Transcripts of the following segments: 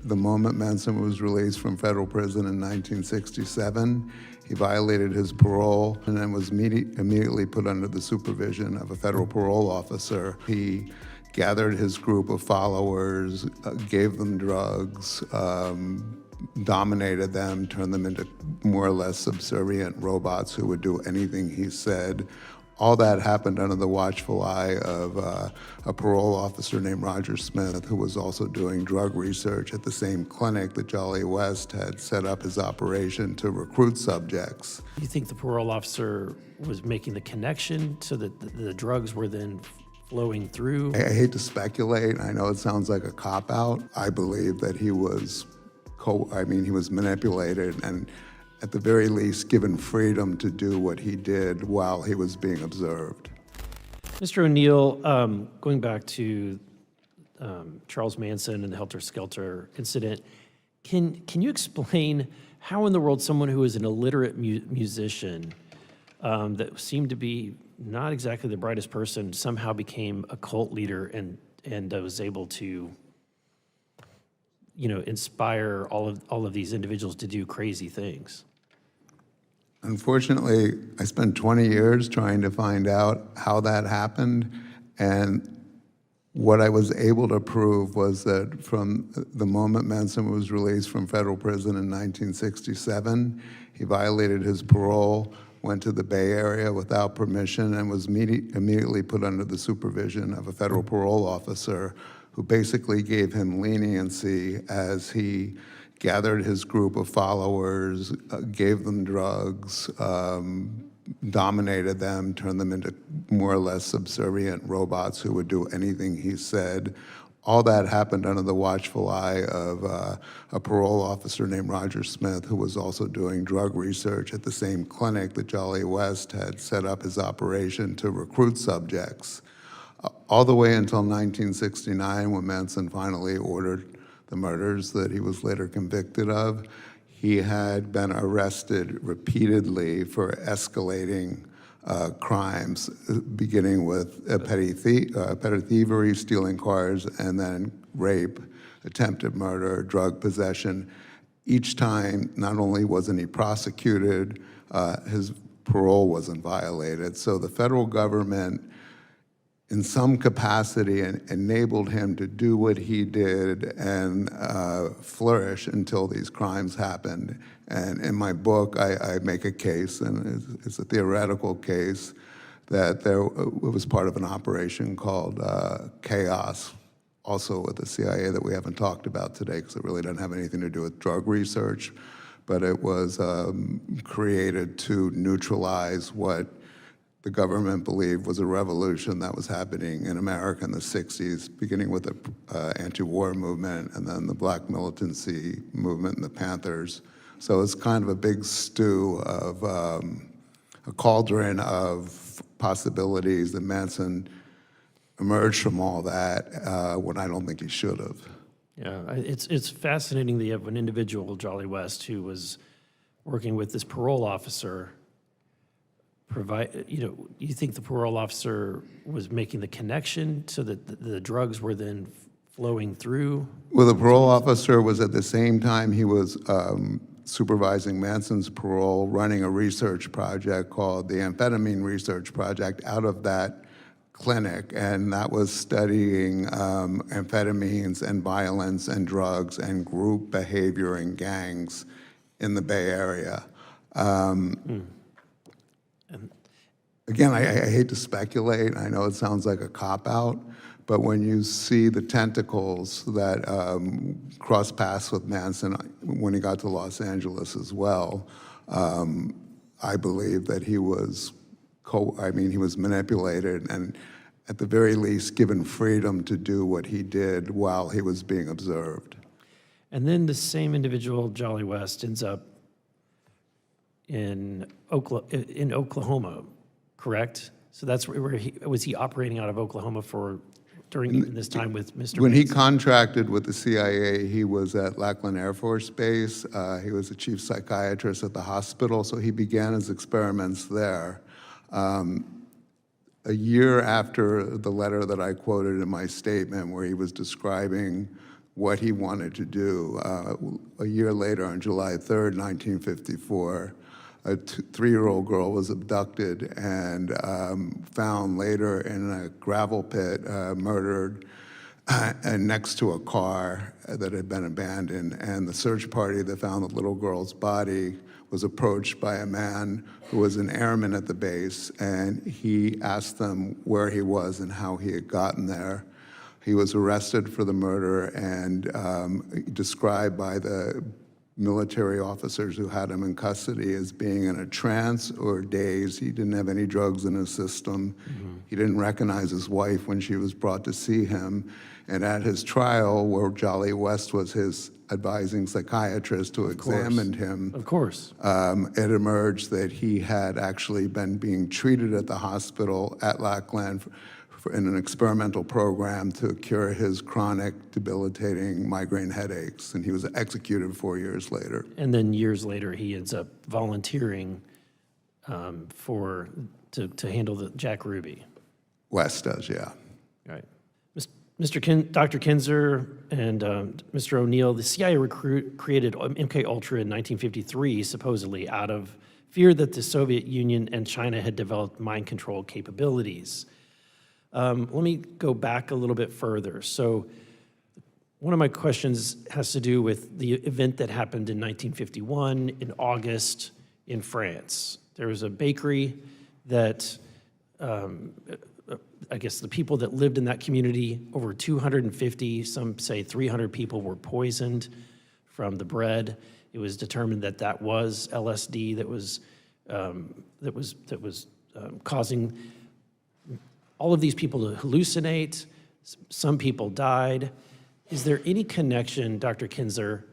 the moment Manson was released from federal prison in 1967, he violated his parole and then was immediately put under the supervision of a federal parole officer. He gathered his group of followers, gave them drugs, dominated them, turned them into more or less subservient robots who would do anything he said. All that happened under the watchful eye of a parole officer named Roger Smith, who was also doing drug research at the same clinic that Jolly West had set up his operation to recruit subjects. You think the parole officer was making the connection so that the drugs were then flowing through? I hate to speculate. I know it sounds like a cop-out. I believe that he was he was manipulated and at the very least given freedom to do what he did while he was being observed. Mr. O'Neill, going back to Charles Manson and the Helter Skelter incident, can you explain how in the world someone who is an illiterate musician that seemed to be not exactly the brightest person somehow became a cult leader and was able to inspire all of these individuals to do crazy things? Unfortunately, I spent 20 years trying to find out how that happened, and what I was able to prove was that from the moment Manson was released from federal prison in 1967, he violated his parole, went to the Bay Area without permission, and was immediately put under the supervision of a federal parole officer who basically gave him leniency as he gathered his group of followers, gave them drugs, dominated them, turned them into more or less subservient robots who would do anything he said. All that happened under the watchful eye of a parole officer named Roger Smith, who was also doing drug research at the same clinic that Jolly West had set up his operation to recruit subjects. All the way until 1969, when Manson finally ordered the murders that he was later convicted of, he had been arrested repeatedly for escalating crimes, beginning with petty thievery, stealing cars, and then rape, attempted murder, drug possession. Each time, not only wasn't he prosecuted, his parole wasn't violated. So the federal government, in some capacity, enabled him to do what he did and flourish until these crimes happened. And in my book, I make a case, and it's a theoretical case, that it was part of an operation called Chaos, also with the CIA, that we haven't talked about today because it really doesn't have anything to do with drug research, but it was created to neutralize what the government believed was a revolution that was happening in America in the 60s, beginning with the anti-war movement and then the black militancy movement and the Panthers. So it's kind of a big stew of a cauldron of possibilities that Manson emerged from all that when I don't think he should have. Yeah, it's fascinating that you have an individual, Jolly West, who was working with this parole officer. You think the parole officer was making the connection so that the drugs were then flowing through? Well, the parole officer was at the same time he was supervising Manson's parole, running a research project called the Amphetamine Research Project out of that clinic, and that was studying amphetamines and violence and drugs and group behavior and gangs in the Bay Area. Again, I hate to speculate. I know it sounds like a cop-out, but when you see the tentacles that crossed paths with Manson when he got to Los Angeles as well, I believe that he was he was manipulated and at the very least given freedom to do what he did while he was being observed. And then the same individual, Jolly West, ends up in Oklahoma, correct? So that's where was he operating out of Oklahoma during this time with Mr. When he Manson? contracted with the CIA, he was at Lackland Air Force Base. He was the chief psychiatrist at the hospital, so he began his experiments there. A year after the letter that I quoted in my statement where he was describing what he wanted to do. A year later, on July 3rd, 1954, a 3-year-old girl was abducted and found later in a gravel pit, murdered, and next to a car that had been abandoned. And the search party that found the little girl's body was approached by a man who was an airman at the base, and he asked them where he was and how he had gotten there. He was arrested for the murder and described by the military officers who had him in custody as being in a trance or dazed. He didn't have any drugs in his system. He didn't recognize his wife when she was brought to see him. And at his trial, where Jolly West was his advising psychiatrist who examined him, Of course. it emerged that he had actually been being treated at the hospital at Lackland in an experimental program to cure his chronic, debilitating migraine headaches, and he was executed 4 years later. And then years later, he ends up volunteering to handle the Jack Ruby. West does, yeah. Right. Dr. Kinzer and Mr. O'Neill, the CIA created MK Ultra in 1953, supposedly out of fear that the Soviet Union and China had developed mind control capabilities. Let me go back a little bit further. So one of my questions has to do with the event that happened in 1951 in August in France. There was a bakery that, I guess the people that lived in that community, over 250, some say 300 people were poisoned from the bread. It was determined that that was LSD that was causing all of these people to hallucinate. Some people died. Is there any connection, Dr. Kinzer,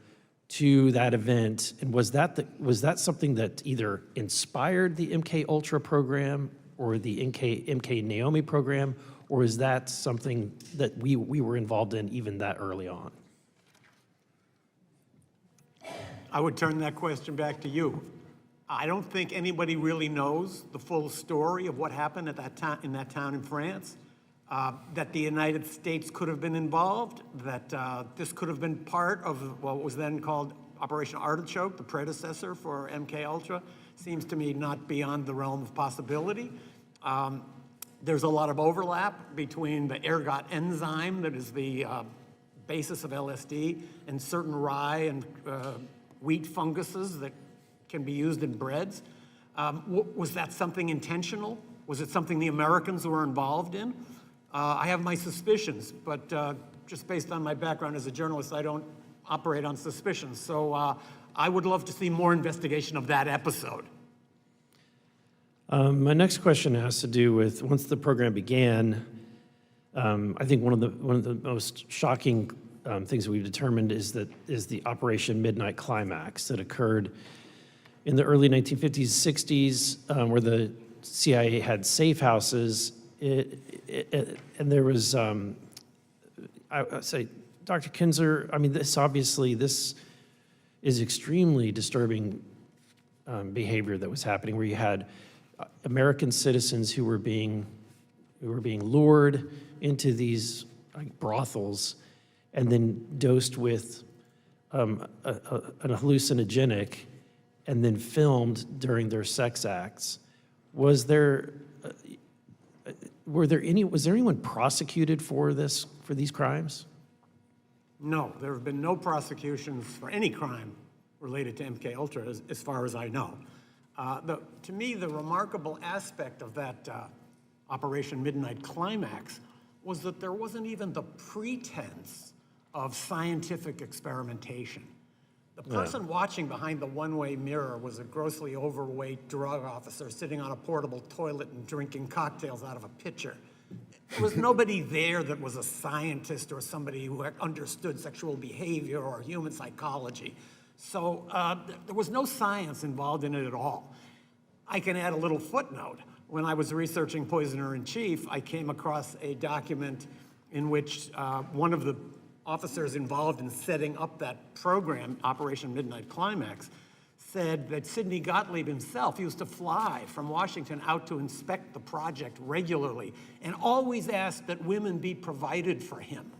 to that event? And was that something that either inspired the MK Ultra program or the MK Naomi program, or is that something that we were involved in even that early on? I would turn that question back to you. I don't think anybody really knows the full story of what happened at in that town in France, that the United States could have been involved, that this could have been part of what was then called Operation Artichoke, the predecessor for MK Ultra, seems to me not beyond the realm of possibility. There's a lot of overlap between the ergot enzyme that is the basis of LSD and certain rye and wheat funguses that can be used in breads. Was that something intentional? Was it something the Americans were involved in? I have my suspicions, but just based on my background as a journalist, I don't operate on suspicions. So I would love to see more investigation of that episode. My next question has to do with, once the program began, I think one of the most shocking things that we've determined is the Operation Midnight Climax that occurred in the early 1950s, 60s, where the CIA had safe houses, and there was, I say, Dr. Kinzer, I mean, this is extremely disturbing behavior that was happening, where you had American citizens who were being lured into these brothels and then dosed with an hallucinogenic and then filmed during their sex acts. Was there anyone prosecuted for these crimes? No, there have been no prosecutions for any crime related to MK Ultra, as far as I know. To me, the remarkable aspect of that Operation Midnight Climax was that there wasn't even the pretense of scientific experimentation. The person watching behind the one-way mirror was a grossly overweight drug officer sitting on a portable toilet and drinking cocktails out of a pitcher. There was nobody there that was a scientist or somebody who understood sexual behavior or human psychology. So there was no science involved in it at all. I can add a little footnote. When I was researching Poisoner-in-Chief, I came across a document in which one of the officers involved in setting up that program, Operation Midnight Climax, said that Sidney Gottlieb himself used to fly from Washington out to inspect the project regularly and always asked that women be provided for him.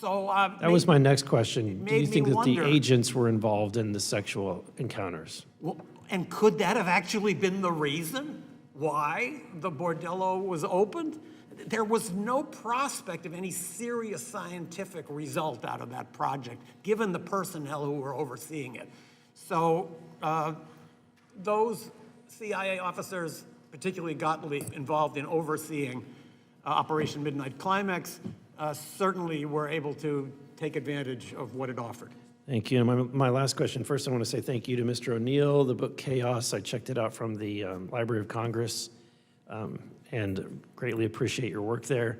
So That was my next question. Do you made think me that the wonder- agents were involved in the sexual encounters? Well, and could that have actually been the reason why the bordello was opened? There was no prospect of any serious scientific result out of that project, given the personnel who were overseeing it. So those CIA officers, particularly Gottlieb, involved in overseeing Operation Midnight Climax, certainly were able to take advantage of what it offered. Thank you. And my last question, first I want to say thank you to Mr. O'Neill. The book Chaos, I checked it out from the Library of Congress and greatly appreciate your work there.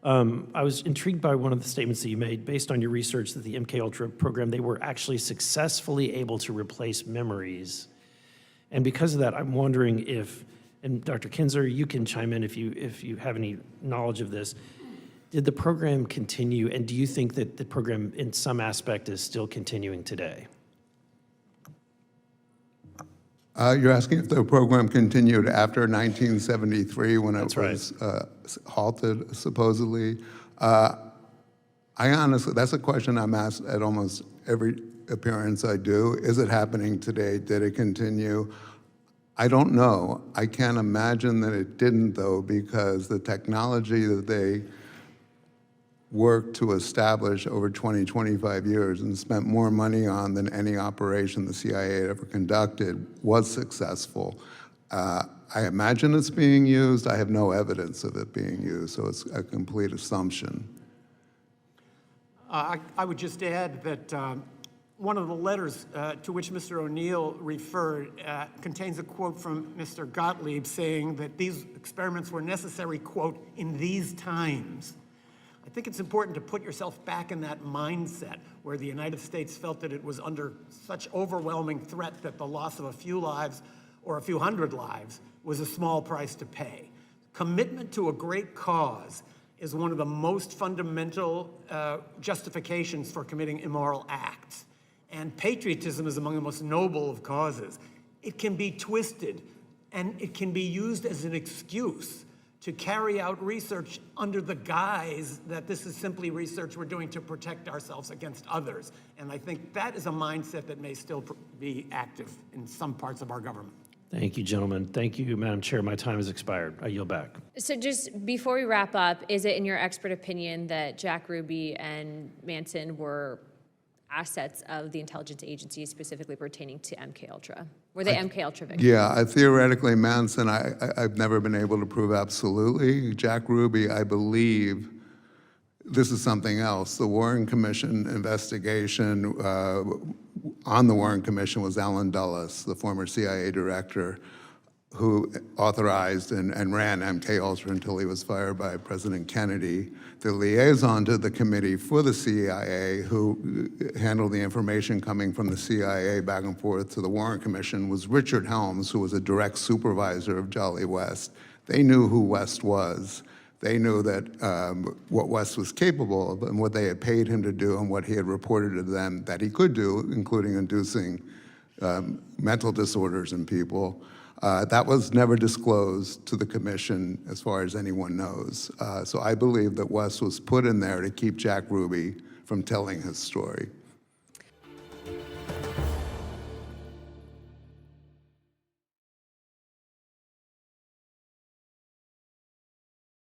I was intrigued by one of the statements that you made based on your research that the MKUltra program, they were actually successfully able to replace memories. And because of that, I'm wondering if, and Dr. Kinzer, you can chime in if you have any knowledge of this, did the program continue, and do you think that the program in some aspect is still continuing today? You're asking if the program continued after 1973 when That's it was halted, supposedly. I honestly, that's a question I'm asked at almost every appearance I do. Is it happening today? Did it continue? I don't know. I can't imagine that it didn't, though, because the technology that they worked to establish over 20, 25 years and spent more money on than any operation the CIA had ever conducted was successful. I imagine it's being used. I have no evidence of it being used, so it's a complete assumption. I would just add that one of the letters to which Mr. O'Neill referred contains a quote from Mr. Gottlieb saying that these experiments were necessary, quote, in these times. I think it's important to put yourself back in that mindset where the United States felt that it was under such overwhelming threat that the loss of a few lives or a few hundred lives was a small price to pay. Commitment to a great cause is one of the most fundamental justifications for committing immoral acts. And patriotism is among the most noble of causes. It can be twisted, and it can be used as an excuse to carry out research under the guise that this is simply research we're doing to protect ourselves against others. And I think that is a mindset that may still be active in some parts of our government. Thank you, gentlemen. Thank you, Madam Chair. My time has expired. I yield back. So just before we wrap up, is it in your expert opinion that Jack Ruby and Manson were assets of the intelligence agency specifically pertaining to MKUltra? Were they MKUltra victims? Yeah, theoretically, Manson, I've never been able to prove absolutely. Jack Ruby, I believe, this is something else. The Warren Commission investigation, on the Warren Commission was Alan Dulles, the former CIA director, who authorized and ran MKUltra until he was fired by President Kennedy. The liaison to the committee for the CIA, who handled the information coming from the CIA back and forth to the Warren Commission, was Richard Helms, who was a direct supervisor of Jolly West. They knew who West was. They knew that what West was capable of and what they had paid him to do and what he had reported to them that he could do, including inducing mental disorders in people. That was never disclosed to the commission as far as anyone knows. So I believe that West was put in there to keep Jack Ruby from telling his story.